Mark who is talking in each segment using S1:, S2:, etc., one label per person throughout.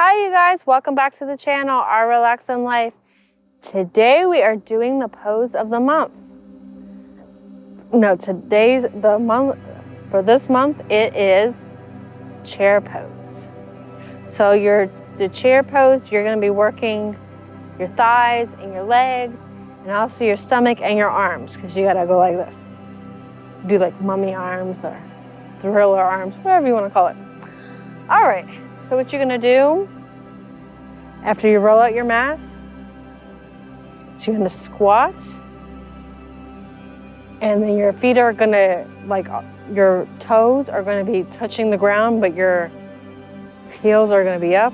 S1: Hi you guys, welcome back to the channel, Our Relaxing Life. Today we are doing the pose of the month. No, for this month it is chair pose. So the chair pose, you're gonna be working your thighs and your legs and also your stomach and your arms because you gotta go like this. Do like mummy arms or thriller arms, whatever you wanna call it. All right, so what you're gonna do after you roll out your mat, so you're gonna squat, and then your feet are gonna, your toes are gonna be touching the ground, but your heels are gonna be up,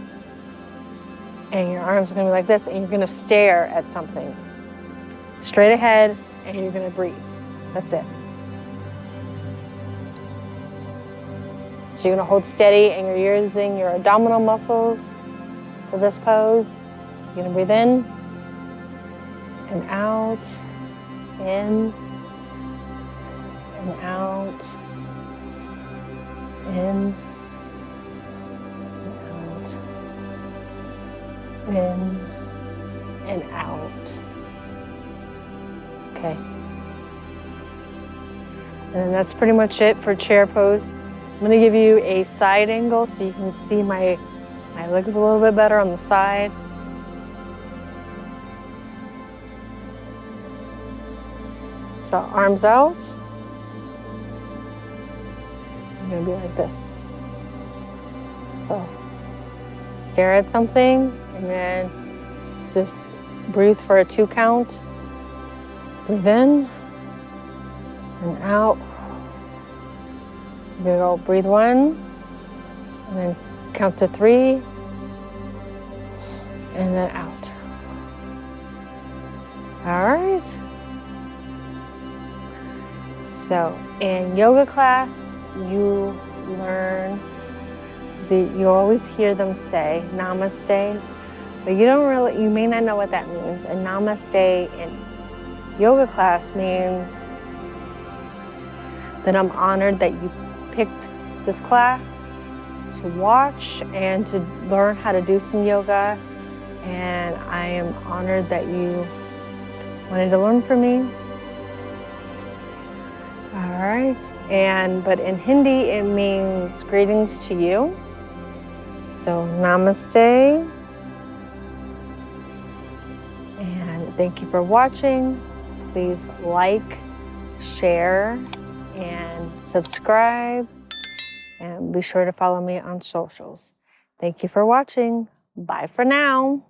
S1: and your arms are gonna be like this, and you're gonna stare at something straight ahead, and you're gonna breathe. That's it. So you're gonna hold steady, and you're using your abdominal muscles for this pose. You're gonna breathe in and out, in and out, in and out, in and out. Okay. And that's pretty much it for chair pose. I'm gonna give you a side angle so you can see my legs a little bit better on the side. So arms out. You're gonna be like this. So stare at something and then just breathe for a 2 count. Breathe in and out. You're gonna go breathe 1 and then count to 3 and then out. All right. So in yoga class, you learn you always hear them say namaste, but you may not know what that means. And namaste in yoga class means that I'm honored that you picked this class to watch and to learn how to do some yoga. And I am honored that you wanted to learn from me. All right, but in Hindi, it means greetings to you. So namaste. And thank you for watching. Please like, share, and subscribe. And be sure to follow me on socials. Thank you for watching. Bye for now.